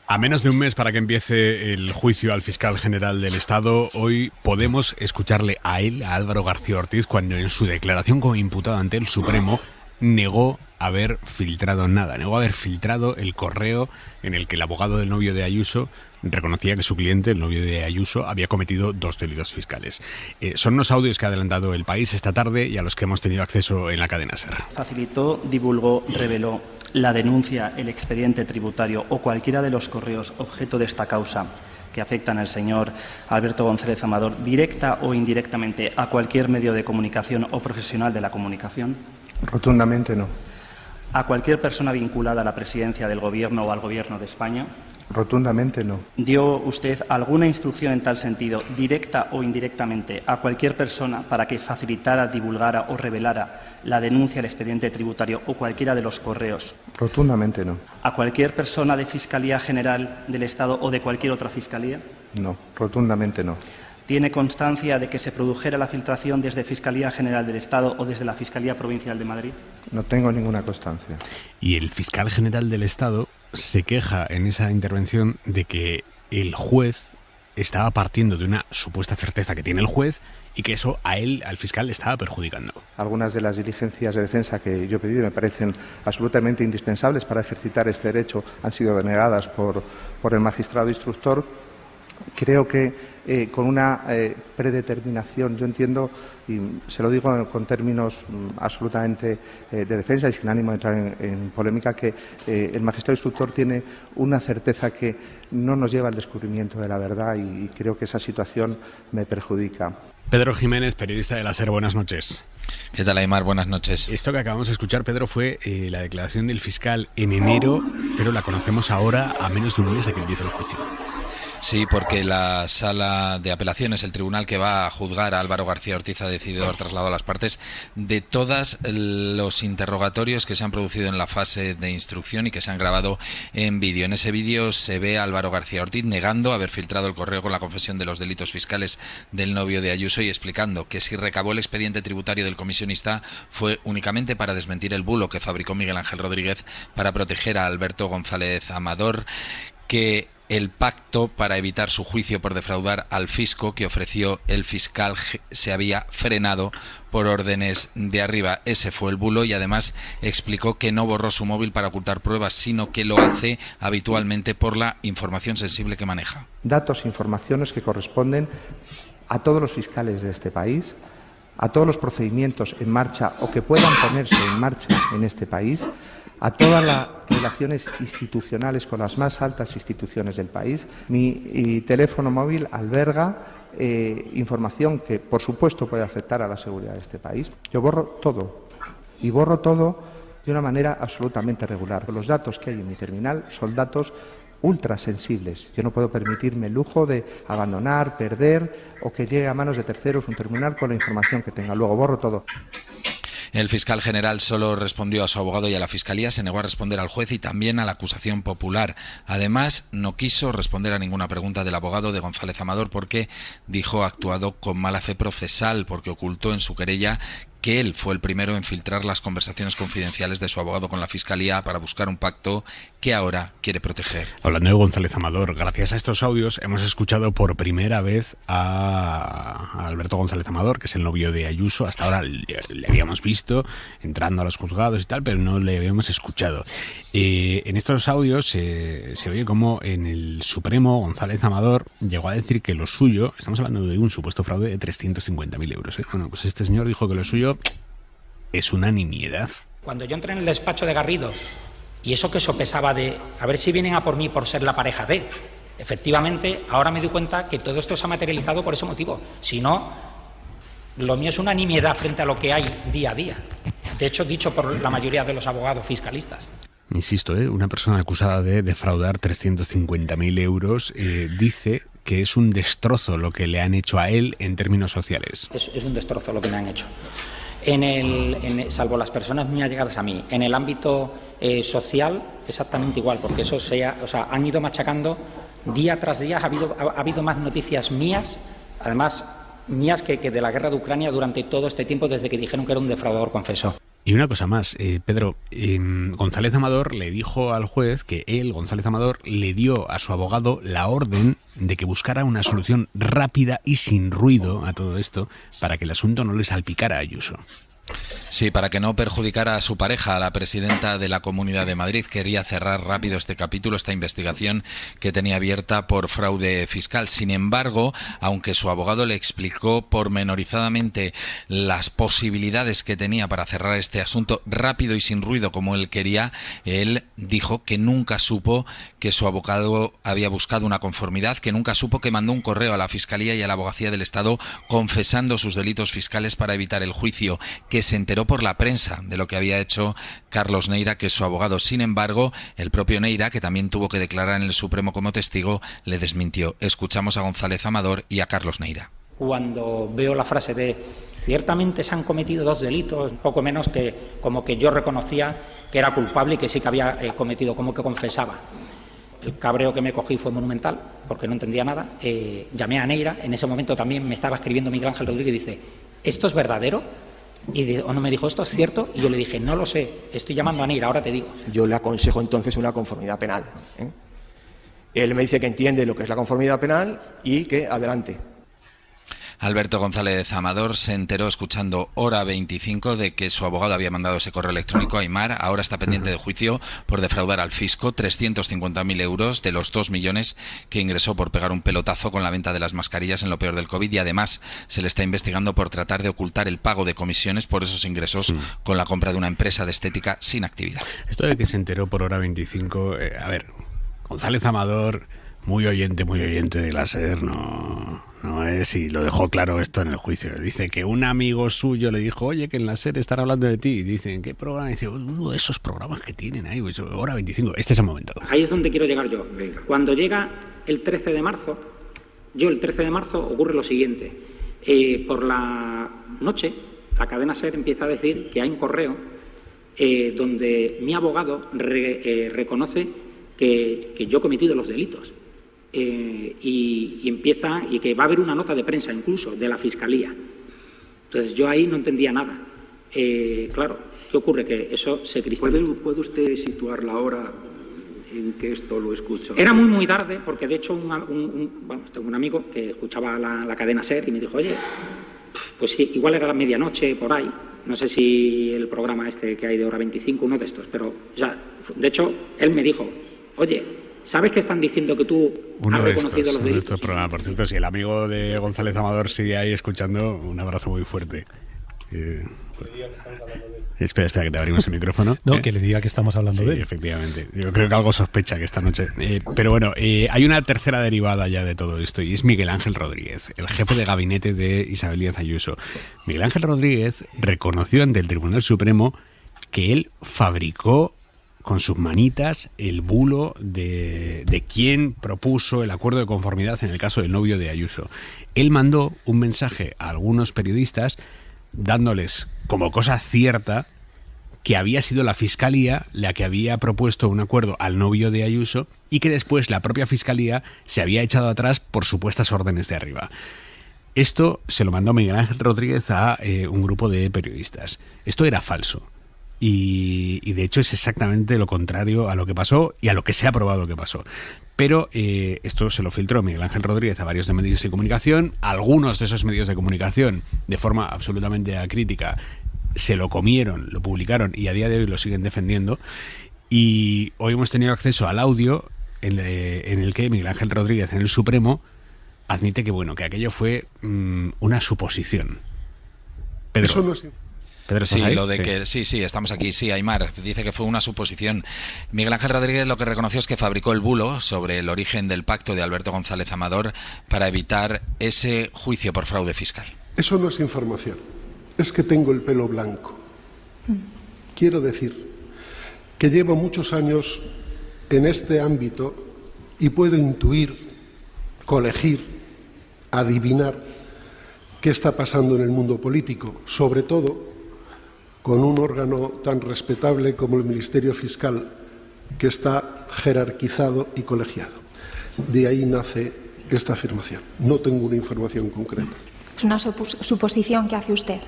A menos de un mes para que empiece el juicio al fiscal general del Estado, hoy podemos escucharle a él, a Álvaro García Ortiz, cuando en su declaración como imputado ante el Supremo negó haber filtrado nada, negó haber filtrado el correo en el que el abogado del novio de Ayuso reconocía que su cliente, el novio de Ayuso, había cometido 2 delitos fiscales. Son unos audios que ha adelantado El País esta tarde y a los que hemos tenido acceso en la cadena SER. Facilitó, divulgó, reveló la denuncia, el expediente tributario o cualquiera de los correos objeto de esta causa que afectan al señor Alberto González Amador, directa o indirectamente a cualquier medio de comunicación o profesional de la comunicación? Rotundamente no. ¿A cualquier persona vinculada a la presidencia del Gobierno o al Gobierno de España? Rotundamente no. ¿Dio usted alguna instrucción en tal sentido, directa o indirectamente, a cualquier persona para que facilitara, divulgara o revelara la denuncia, el expediente tributario o cualquiera de los correos? Rotundamente no. ¿A cualquier persona de Fiscalía General del Estado o de cualquier otra fiscalía? No, rotundamente no. ¿Tiene constancia de que se produjera la filtración desde Fiscalía General del Estado o desde la Fiscalía Provincial de Madrid? No tengo ninguna constancia. Y el fiscal general del Estado se queja en esa intervención de que el juez estaba partiendo de una supuesta certeza que tiene el juez y que eso a él, al fiscal, le estaba perjudicando. Algunas de las diligencias de defensa que yo he pedido me parecen absolutamente indispensables para ejercitar este derecho han sido denegadas por el magistrado instructor. Creo que con una predeterminación, yo entiendo, y se lo digo con términos absolutamente de defensa y sin ánimo de entrar en polémica, que el magistrado instructor tiene una certeza que no nos lleva al descubrimiento de la verdad y creo que esa situación me perjudica. Pedro Jiménez, periodista de la SER, buenas noches. ¿Qué tal, Aymar? Buenas noches. Esto que acabamos de escuchar, Pedro, fue la declaración del fiscal en enero, pero la conocemos ahora a menos de un mes de que empiece el juicio. Sí, porque la Sala de Apelaciones, el tribunal que va a juzgar a Álvaro García Ortiz, ha decidido haber trasladado a las partes de todos los interrogatorios que se han producido en la fase de instrucción y que se han grabado en vídeo. En ese vídeo se ve a Álvaro García Ortiz negando haber filtrado el correo con la confesión de los delitos fiscales del novio de Ayuso y explicando que si recabó el expediente tributario del comisionista fue únicamente para desmentir el bulo que fabricó Miguel Ángel Rodríguez para proteger a Alberto González Amador, que el pacto para evitar su juicio por defraudar al fisco que ofreció el fiscal se había frenado por órdenes de arriba. Ese fue el bulo y además explicó que no borró su móvil para ocultar pruebas, sino que lo hace habitualmente por la información sensible que maneja. Datos e informaciones que corresponden a todos los fiscales de este país, a todos los procedimientos en marcha o que puedan ponerse en marcha en este país, a todas las relaciones institucionales con las más altas instituciones del país. Mi teléfono móvil alberga información que, por supuesto, puede afectar a la seguridad de este país. Yo borro todo, y borro todo de una manera absolutamente regular. Los datos que hay en mi terminal son datos ultrasensibles. Yo no puedo permitirme el lujo de abandonar, perder o que llegue a manos de terceros un terminal con la información que tenga. Luego borro todo. El fiscal general solo respondió a su abogado y a la fiscalía, se negó a responder al juez y también a la acusación popular. Además, no quiso responder a ninguna pregunta del abogado de González Amador porque dijo ha actuado con mala fe procesal, porque ocultó en su querella que él fue el primero en filtrar las conversaciones confidenciales de su abogado con la Fiscalía para buscar un pacto que ahora quiere proteger. Hablando de González Amador, gracias a estos audios hemos escuchado por primera vez a Alberto González Amador, que es el novio de Ayuso. Hasta ahora le habíamos visto entrando a los juzgados y tal, pero no le habíamos escuchado. En estos audios se oye como en el Supremo González Amador llegó a decir que lo suyo, estamos hablando de un supuesto fraude de 350.000 euros. Bueno, pues este señor dijo que lo suyo es una nimiedad. Cuando yo entré en el despacho de Garrido y eso que sopesaba de a ver si vienen a por mí por ser la pareja de, efectivamente ahora me doy cuenta que todo esto se ha materializado por ese motivo. Si no, lo mío es una nimiedad frente a lo que hay día a día. De hecho, dicho por la mayoría de los abogados fiscalistas. Insisto, una persona acusada de defraudar 350.000 euros dice que es un destrozo lo que le han hecho a él en términos sociales. Es un destrozo lo que me han hecho. Salvo las personas muy allegadas a mí, en el ámbito social exactamente igual, porque eso han ido machacando día tras día. Ha habido más noticias mías, además mías que de la guerra de Ucrania durante todo este tiempo desde que dijeron que era un defraudador confeso. Y una cosa más, Pedro, González Amador le dijo al juez que él, González Amador, le dio a su abogado la orden de que buscara una solución rápida y sin ruido a todo esto para que el asunto no le salpicara a Ayuso. Sí, para que no perjudicara a su pareja, a la presidenta de la Comunidad de Madrid. Quería cerrar rápido este capítulo, esta investigación que tenía abierta por fraude fiscal. Sin embargo, aunque su abogado le explicó pormenorizadamente las posibilidades que tenía para cerrar este asunto rápido y sin ruido como él quería, él dijo que nunca supo que su abogado había buscado una conformidad, que nunca supo que mandó un correo a la Fiscalía y a la Abogacía del Estado confesando sus delitos fiscales para evitar el juicio, que se enteró por la prensa de lo que había hecho Carlos Neira, que es su abogado. Sin embargo, el propio Neira, que también tuvo que declarar en el Supremo como testigo, le desmintió. Escuchamos a González Amador y a Carlos Neira. Cuando veo la frase de ciertamente se han cometido 2 delitos, poco menos que como que yo reconocía que era culpable y que sí que había cometido, como que confesaba. El cabreo que me cogí fue monumental, porque no entendía nada. Llamé a Neira, en ese momento también me estaba escribiendo Miguel Ángel Rodríguez y dice: ¿esto es verdadero? Y no me dijo: ¿esto es cierto? Y yo le dije: no lo sé, estoy llamando a Neira, ahora te digo. Yo le aconsejo entonces una conformidad penal. Él me dice que entiende lo que es la conformidad penal y que adelante. Alberto González Amador se enteró escuchando Hora 25 de que su abogado había mandado ese correo electrónico a Aimar. Ahora está pendiente de juicio por defraudar al fisco 350.000 euros de los 2 millones que ingresó por pegar un pelotazo con la venta de las mascarillas en lo peor del COVID, y además se le está investigando por tratar de ocultar el pago de comisiones por esos ingresos con la compra de una empresa de estética sin actividad. Esto de que se enteró por Hora 25, a ver, González Amador, muy oyente de la SER, no es, y lo dejó claro esto en el juicio. Dice que un amigo suyo le dijo: oye, que en la SER están hablando de ti. Y dicen: ¿qué programa? Y dice: uno de esos programas que tienen ahí, pues, Hora 25. Este es el momento. Ahí es donde quiero llegar yo. Venga. Cuando llega el 13 de marzo, ocurre lo siguiente. Por la noche, la cadena SER empieza a decir que hay un correo donde mi abogado reconoce que yo he cometido los delitos. Y empieza, y que va a haber una nota de prensa incluso de la Fiscalía. Entonces yo ahí no entendía nada. Claro, ¿qué ocurre? Que eso se cristaliza. ¿Puede usted situar la hora en que esto lo escuchó? Era muy tarde, porque de hecho tengo un amigo que escuchaba la cadena SER y me dijo: oye, pues sí, igual era la medianoche por ahí. No sé si el programa este que hay de Hora 25, uno de estos, pero ya, de hecho, él me dijo: oye, ¿sabes que están diciendo que tú has reconocido los delitos? Uno de estos programas, por cierto, si el amigo de González Amador sigue ahí escuchando, un abrazo muy fuerte. Espera, que te abrimos el micrófono. No, que le diga que estamos hablando de él. Efectivamente. Yo creo que algo sospecha que esta noche. Pero bueno, hay una tercera derivada ya de todo esto, y es Miguel Ángel Rodríguez, el jefe de gabinete de Isabel Díaz Ayuso. Miguel Ángel Rodríguez reconoció ante el Tribunal Supremo que él fabricó con sus manitas el bulo de quien propuso el acuerdo de conformidad en el caso del novio de Ayuso. Él mandó un mensaje a algunos periodistas dándoles como cosa cierta que había sido la Fiscalía la que había propuesto un acuerdo al novio de Ayuso y que después la propia Fiscalía se había echado atrás por supuestas órdenes de arriba. Esto se lo mandó Miguel Ángel Rodríguez a un grupo de periodistas. Esto era falso. Y de hecho es exactamente lo contrario a lo que pasó y a lo que se ha probado que pasó. Pero esto se lo filtró Miguel Ángel Rodríguez a varios de medios de comunicación. Algunos de esos medios de comunicación, de forma absolutamente acrítica, se lo comieron, lo publicaron y a día de hoy lo siguen defendiendo. Y hoy hemos tenido acceso al audio en el que Miguel Ángel Rodríguez en el Supremo admite que bueno, que aquello fue una suposición. Pedro. Eso no es... Pedro, sí, lo de que sí, estamos aquí. Sí, Aimar dice que fue una suposición. Miguel Ángel Rodríguez lo que reconoció es que fabricó el bulo sobre el origen del pacto de Alberto González Amador para evitar ese juicio por fraude fiscal. Eso no es información, es que tengo el pelo blanco. Quiero decir que llevo muchos años en este ámbito y puedo intuir, colegir, adivinar qué está pasando en el mundo político, sobre todo con un órgano tan respetable como el Ministerio Fiscal, que está jerarquizado y colegiado. De ahí nace esta afirmación. No tengo una información concreta. ¿Es una suposición que hace usted?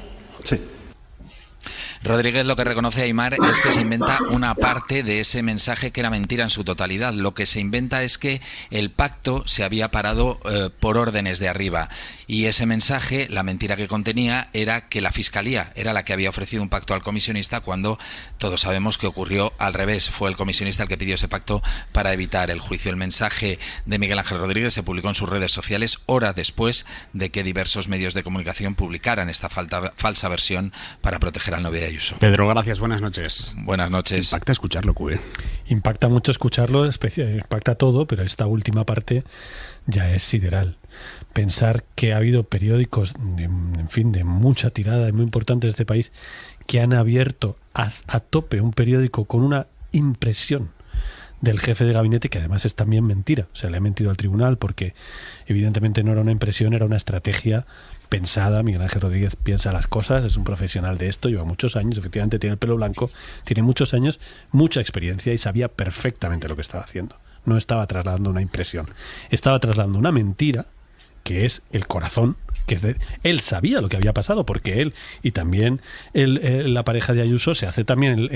Sí. Rodríguez lo que reconoce a Aimar es que se inventa una parte de ese mensaje que era mentira en su totalidad. Lo que se inventa es que el pacto se había parado por órdenes de arriba. Y ese mensaje, la mentira que contenía, era que la Fiscalía era la que había ofrecido un pacto al comisionista, cuando todos sabemos que ocurrió al revés. Fue el comisionista el que pidió ese pacto para evitar el juicio. El mensaje de Miguel Ángel Rodríguez se publicó en sus redes sociales horas después de que diversos medios de comunicación publicaran esta falsa versión para proteger al novio de Ayuso. Pedro, gracias. Buenas noches. Buenas noches. Impacta escucharlo, Cue. Impacta mucho escucharlo, impacta todo, pero esta última parte ya es sideral. Pensar que ha habido periódicos, en fin, de mucha tirada y muy importantes de este país, que han abierto a tope un periódico con una impresión del jefe de gabinete, que además es también mentira. O sea, le ha mentido al tribunal porque evidentemente no era una impresión, era una estrategia pensada. Miguel Ángel Rodríguez piensa las cosas, es un profesional de esto, lleva muchos años, efectivamente tiene el pelo blanco, tiene muchos años, mucha experiencia y sabía perfectamente lo que estaba haciendo. No estaba trasladando una impresión, estaba trasladando una mentira, que es el corazón, que es él sabía lo que había pasado, porque él y también la pareja de Ayuso se hace también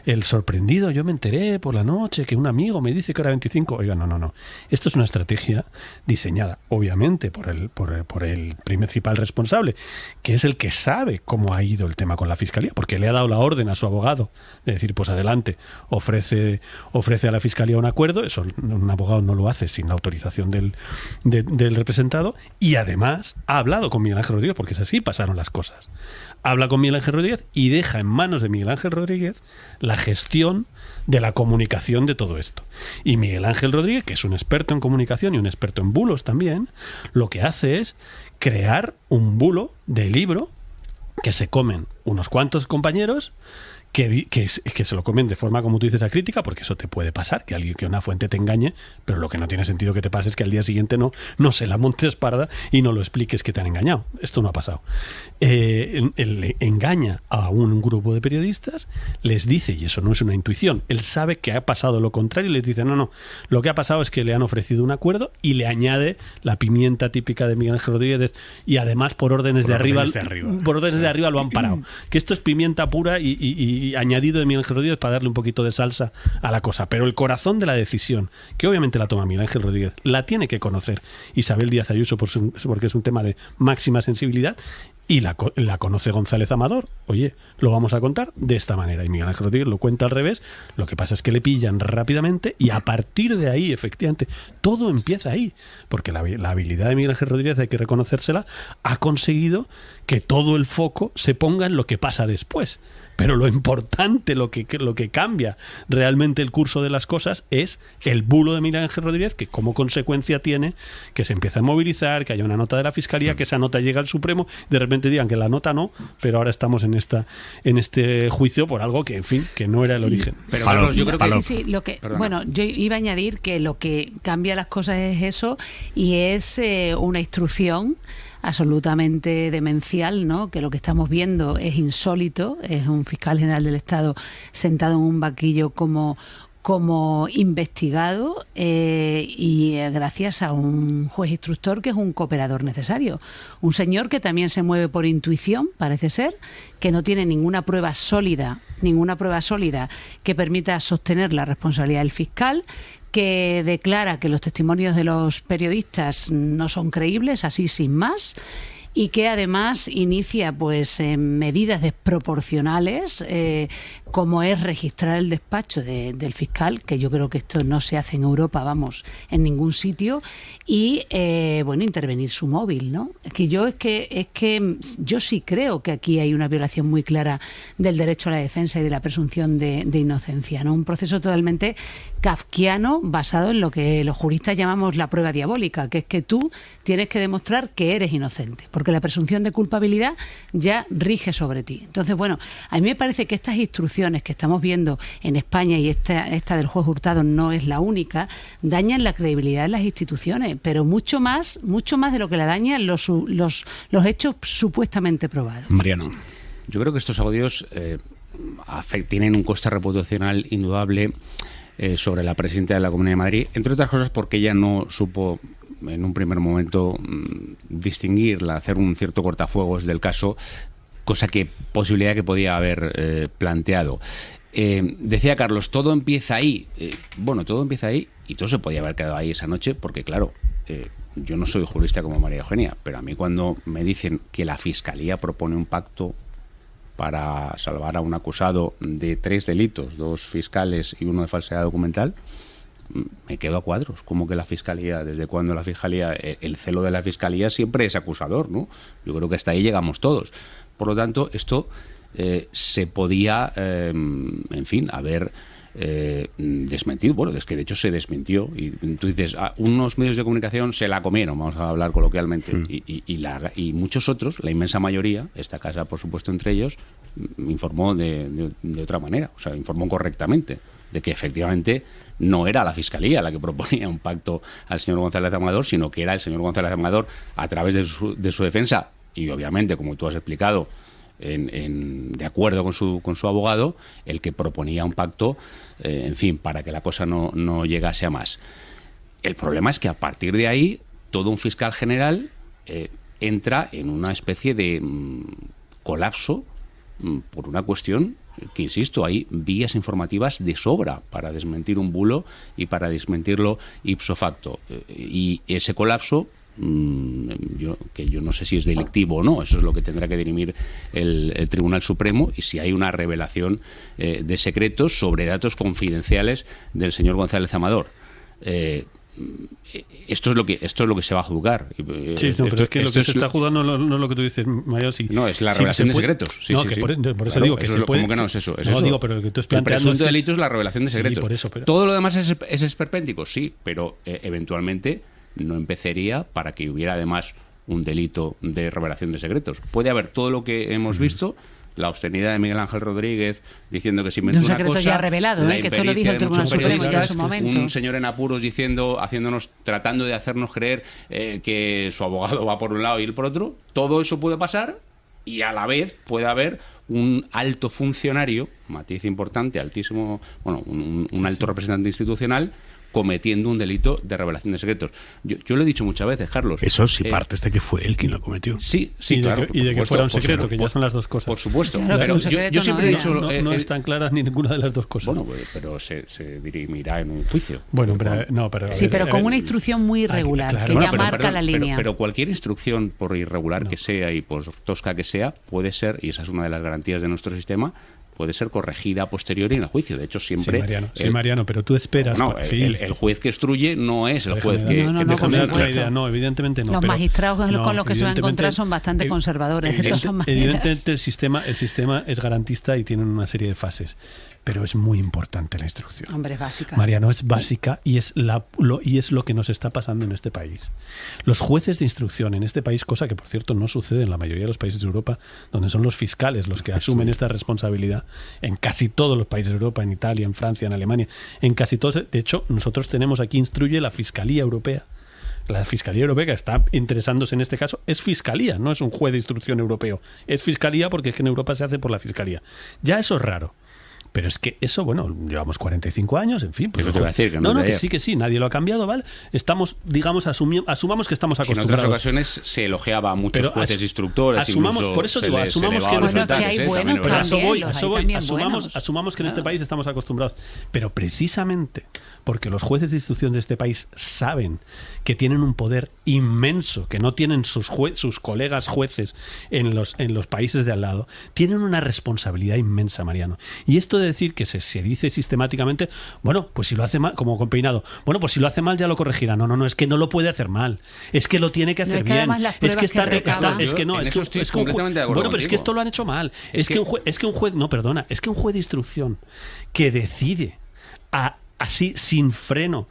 el sorprendido. Yo me enteré por la noche que un amigo me dice que era 25. Oiga, no. Esto es una estrategia diseñada, obviamente, por el principal responsable, que es el que sabe cómo ha ido el tema con la Fiscalía, porque le ha dado la orden a su abogado de decir, pues adelante, ofrece a la Fiscalía un acuerdo. Eso un abogado no lo hace sin la autorización del representado, y además ha hablado con Miguel Ángel Rodríguez, porque es así, pasaron las cosas. Habla con Miguel Ángel Rodríguez y deja en manos de Miguel Ángel Rodríguez la gestión de la comunicación de todo esto. Y Miguel Ángel Rodríguez, que es un experto en comunicación y un experto en bulos también, lo que hace es crear un bulo de libro que se comen unos cuantos compañeros, que se lo comen de forma, como tú dices, acrítica, porque eso te puede pasar, que una fuente te engañe, pero lo que no tiene sentido que te pase es que al día siguiente no se la montes parda y no lo expliques que te han engañado. Esto no ha pasado. Engaña a un grupo de periodistas, les dice, y eso no es una intuición, él sabe que ha pasado lo contrario y les dice, no, lo que ha pasado es que le han ofrecido un acuerdo, y le añade la pimienta típica de Miguel Ángel Rodríguez, y además por órdenes de arriba lo han parado. Que esto es pimienta pura y añadido de Miguel Ángel Rodríguez para darle un poquito de salsa a la cosa. Pero el corazón de la decisión, que obviamente la toma Miguel Ángel Rodríguez, la tiene que conocer Isabel Díaz Ayuso porque es un tema de máxima sensibilidad, y la conoce González Amador. Oye, lo vamos a contar de esta manera, y Miguel Ángel Rodríguez lo cuenta al revés. Lo que pasa es que le pillan rápidamente, y a partir de ahí, efectivamente, todo empieza ahí, porque la habilidad de Miguel Ángel Rodríguez, hay que reconocérsela, ha conseguido que todo el foco se ponga en lo que pasa después. Pero lo importante, lo que cambia realmente el curso de las cosas, es el bulo de Miguel Ángel Rodríguez, que como consecuencia tiene que se empieza a movilizar, que haya una nota de la Fiscalía, que esa nota llega al Supremo, de repente digan que la nota no, pero ahora estamos en este juicio por algo que, en fin, que no era el origen. Pero Carlos, yo creo que bueno, yo iba a añadir que lo que cambia las cosas es eso, y es una instrucción absolutamente demencial, ¿no? Que lo que estamos viendo es insólito. Es un fiscal general del Estado sentado en un banquillo como investigado, y gracias a un juez instructor que es un cooperador necesario. Un señor que también se mueve por intuición, parece ser, que no tiene ninguna prueba sólida que permita sostener la responsabilidad del fiscal, que declara que los testimonios de los periodistas no son creíbles, así sin más, y que además inicia medidas desproporcionales, como es registrar el despacho del fiscal, que yo creo que esto no se hace en Europa, en ningún sitio, y intervenir su móvil, ¿no? Es que yo sí creo que aquí hay una violación muy clara del derecho a la defensa y de la presunción de inocencia, ¿no? Un proceso totalmente kafkiano, basado en lo que los juristas llamamos la prueba diabólica, que es que tú tienes que demostrar que eres inocente, porque la presunción de culpabilidad ya rige sobre ti. Entonces, a mí me parece que estas instrucciones que estamos viendo en España, y esta del juez Hurtado no es la única, dañan la credibilidad de las instituciones, pero mucho más de lo que la dañan los hechos supuestamente probados. Mariano. Yo creo que estos audios tienen un coste reputacional indudable sobre la presidenta de la Comunidad de Madrid, entre otras cosas porque ella no supo en un primer momento distinguirla, hacer un cierto cortafuegos del caso, posibilidad que podía haber planteado. Decía Carlos, todo empieza ahí. Bueno, todo empieza ahí y todo se podía haber quedado ahí esa noche porque, claro, yo no soy jurista como María Eugenia, pero a mí cuando me dicen que la Fiscalía propone un pacto para salvar a un acusado de 3 delitos, 2 fiscales y 1 de falsedad documental, me quedo a cuadros. Como que la Fiscalía, desde cuando la Fiscalía, el celo de la Fiscalía siempre es acusador, ¿no? Yo creo que hasta ahí llegamos todos. Por lo tanto, esto se podía, en fin, haber desmentido. Bueno, es que de hecho se desmintió. Y tú dices, unos medios de comunicación se la comieron, vamos a hablar coloquialmente, y muchos otros, la inmensa mayoría, esta casa por supuesto entre ellos, informó de otra manera, o sea, informó correctamente de que efectivamente no era la Fiscalía la que proponía un pacto al señor González Amador, sino que era el señor González Amador, a través de su defensa, y obviamente, como tú has explicado, de acuerdo con su abogado, el que proponía un pacto, en fin, para que la cosa no llegase a más. El problema es que a partir de ahí, todo un fiscal general entra en una especie de colapso por una cuestión que, insisto, hay vías informativas de sobra para desmentir un bulo y para desmentirlo ipso facto. Y ese colapso, yo no sé si es delictivo o no, eso es lo que tendrá que dirimir el Tribunal Supremo, y si hay una revelación de secretos sobre datos confidenciales del señor González Amador. Esto es lo que se va a juzgar. Sí, no, pero es que lo que se está juzgando no es lo que tú dices, Mario. No, es la revelación de secretos. Sí, no, sí, que sí. Por eso digo que se puede. ¿Cómo que no es eso? No, eso. Digo, pero lo que tú estás planteando el presunto delito es la revelación de secretos. Sí, por eso, pero... Todo lo demás es esperpéntico, sí, pero eventualmente no empezaría para que hubiera además un delito de revelación de secretos. Puede haber todo lo que hemos visto, la obscenidad de Miguel Ángel Rodríguez diciendo que se inventó una cosa, un secreto ya revelado, que esto lo dijo el Tribunal Supremo ya en su momento. Un señor en apuros tratando de hacernos creer que su abogado va por un lado y él por otro. Todo eso puede pasar, y a la vez puede haber un alto funcionario, matiz importante, altísimo, bueno, un alto representante institucional, cometiendo un delito de revelación de secretos. Yo lo he dicho muchas veces, Carlos. Eso sí partes de que fue él quien lo cometió. Sí, claro. Y de que fuera un secreto, que ya son las dos cosas. Por supuesto. Claro, pero yo siempre he dicho... No están claras ni ninguna de las dos cosas. Bueno, pero se dirimirá en un juicio. Bueno, pero... Sí, pero con una instrucción muy irregular, claro. que ya marca la línea. Pero cualquier instrucción, por irregular que sea y por tosca que sea, puede ser, y esa es una de las garantías de nuestro sistema, puede ser corregida a posteriori en el juicio. De hecho, siempre... Sí, Mariano, pero tú esperas... No, el juez que instruye no es el juez que... No, evidentemente no. Los magistrados con los que se va a encontrar son bastante conservadores, de todas maneras. Evidentemente el sistema es garantista y tiene una serie de fases, pero es muy importante la instrucción. Hombre, es básica. Mariano, es básica y es lo que nos está pasando en este país. Los jueces de instrucción en este país, cosa que por cierto no sucede en la mayoría de los países de Europa, donde son los fiscales los que asumen esta responsabilidad, en casi todos los países de Europa, en Italia, en Francia, en Alemania, en casi todos. De hecho, nosotros tenemos aquí, instruye la Fiscalía Europea. La Fiscalía Europea, que está interesándose en este caso, es Fiscalía, no es un juez de instrucción europeo. Es Fiscalía porque es que en Europa se hace por la Fiscalía. Ya eso es raro. Pero es que eso, bueno, llevamos 45 años, en fin. Pues eso te iba a decir, que sí, nadie lo ha cambiado, ¿vale? Estamos, digamos, asumamos que estamos acostumbrados. En otras ocasiones se elogiaba a muchos jueces instructores. Asumamos, por eso digo, asumamos que asumamos que en este país estamos acostumbrados. Pero precisamente porque los jueces de instrucción de este país saben que tienen un poder inmenso, que no tienen sus colegas jueces en los países de al lado, tienen una responsabilidad inmensa, Mariano. Y esto de decir que se dice sistemáticamente, bueno, pues si lo hace mal, como con Peinado, bueno, pues si lo hace mal ya lo corregirá. No, es que no lo puede hacer mal, es que lo tiene que hacer bien. Es que esto lo han hecho mal. Es que un juez de instrucción que decide así sin freno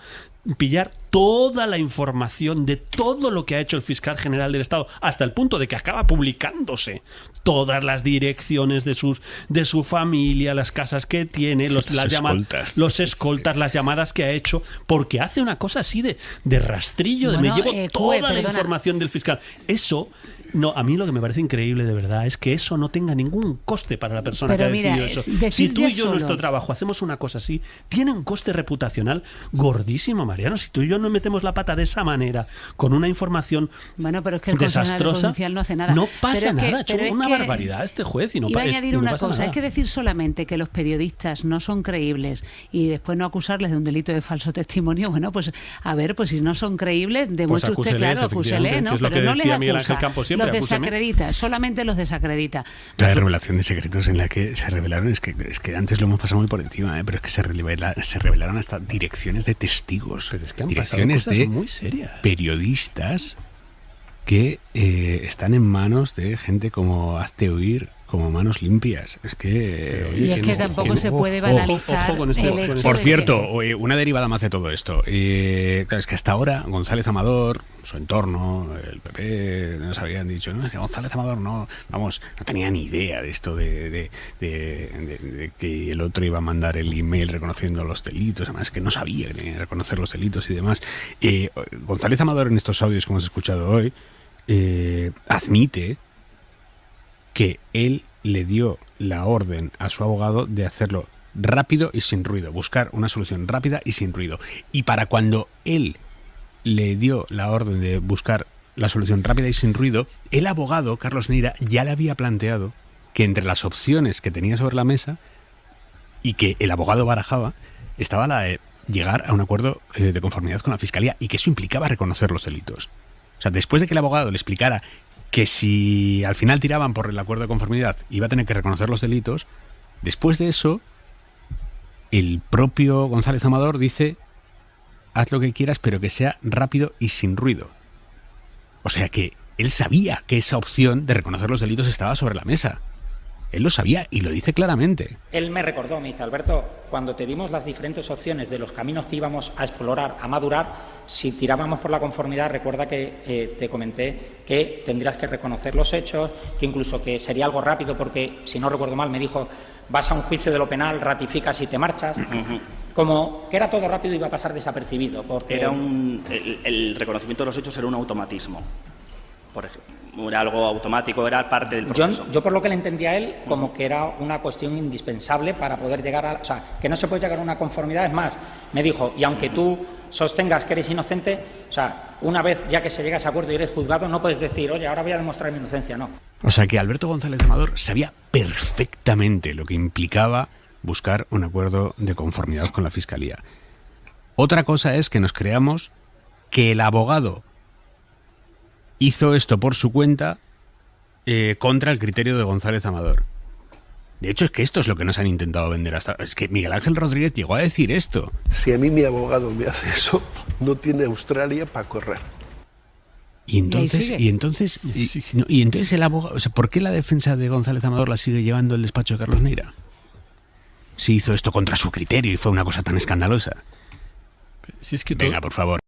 pillar toda la información de todo lo que ha hecho el fiscal general del Estado, hasta el punto de que acaba publicándose todas las direcciones de su familia, las casas que tiene, los escoltas, las llamadas que ha hecho, porque hace una cosa así de rastrillo, me llevo toda la información del fiscal. Eso... No, a mí lo que me parece increíble de verdad es que eso no tenga ningún coste para la persona que ha decidido eso. Si tú y yo nuestro trabajo hacemos una cosa así, tiene un coste reputacional gordísimo, Mariano. Si tú y yo Constitución nos metemos la pata de esa manera, con una información bueno, pero es que el desastrosa, no hace nada. No pasa pero nada, ha hecho una barbaridad este juez y no iba a añadir no una pasa cosa, nada. es que decir solamente que los periodistas no son creíbles y después no acusarles de un delito de falso testimonio, bueno, pues a ver, pues si no son creíbles, demuestre pues usted, claro, acúsele, ¿no? Que es lo pero que no decía les Miguel acusa, Ángel Campos siempre, los acúseme. desacredita, solamente los desacredita. La revelación de secretos en la que se revelaron, es que antes lo hemos pasado muy por encima, pero es que se revelaron hasta direcciones de testigos, pero es que han direcciones pasado cosas de muy serias. Periodistas que están en manos de gente como Hazte Oír, como Manos Limpias. Es que... Y es que tampoco se puede banalizar ojo con esto, el hecho Por de cierto, una derivada más de todo esto. Claro, es que hasta ahora González Amador, su entorno, el PP, nos habían dicho, no, es que González Amador no tenía ni idea de esto de que el otro iba a mandar el email reconociendo los delitos, además que no sabía que tenía que reconocer los delitos y demás. González Amador, en estos audios que hemos escuchado hoy, admite que él le dio la orden a su abogado de hacerlo rápido y sin ruido, buscar una solución rápida y sin ruido. Y para cuando él le dio la orden de buscar la solución rápida y sin ruido, el abogado, Carlos Neira, ya le había planteado que entre las opciones que tenía sobre la mesa y que el abogado barajaba, estaba la de llegar a un acuerdo de conformidad con la Fiscalía y que eso implicaba reconocer los delitos. O sea, después de que el abogado le explicara que si al final tiraban por el acuerdo de conformidad iba a tener que reconocer los delitos, después de eso, el propio González Amador dice: haz lo que quieras, pero que sea rápido y sin ruido. O sea que él sabía que esa opción de reconocer los delitos estaba sobre la mesa. Él lo sabía y lo dice claramente. Él me recordó, me dice: Alberto, cuando te dimos las diferentes opciones de los caminos que íbamos a explorar, a madurar, si tirábamos por la conformidad, recuerda que te comenté que tendrías que reconocer los hechos, que incluso que sería algo rápido porque, si no recuerdo mal, me dijo: vas a un juicio de lo penal, ratificas y te marchas. Como que era todo rápido y iba a pasar desapercibido. Porque el reconocimiento de los hechos era un automatismo. Por ejemplo, era algo automático, era parte del proceso. Yo por lo que le entendía a él, como que era una cuestión indispensable para poder llegar a... O sea, que no se puede llegar a una conformidad. Es más, me dijo, y aunque tú sostengas que eres inocente, o sea, una vez ya que se llega a ese acuerdo y eres juzgado, no puedes decir, oye, ahora voy a demostrar mi inocencia, no. O sea que Alberto González Amador sabía perfectamente lo que implicaba buscar un acuerdo de conformidad con la Fiscalía. Otra cosa es que nos creamos que el abogado hizo esto por su cuenta contra el criterio de González Amador. De hecho, es que esto es lo que nos han intentado vender hasta... Es que Miguel Ángel Rodríguez llegó a decir esto. Si a mí mi abogado me hace eso, no tiene Australia para correr. Y entonces el abogado... O sea, ¿por qué la defensa de González Amador la sigue llevando el despacho de Carlos Neira? Si hizo esto contra su criterio y fue una cosa tan escandalosa. Si es que venga, por favor.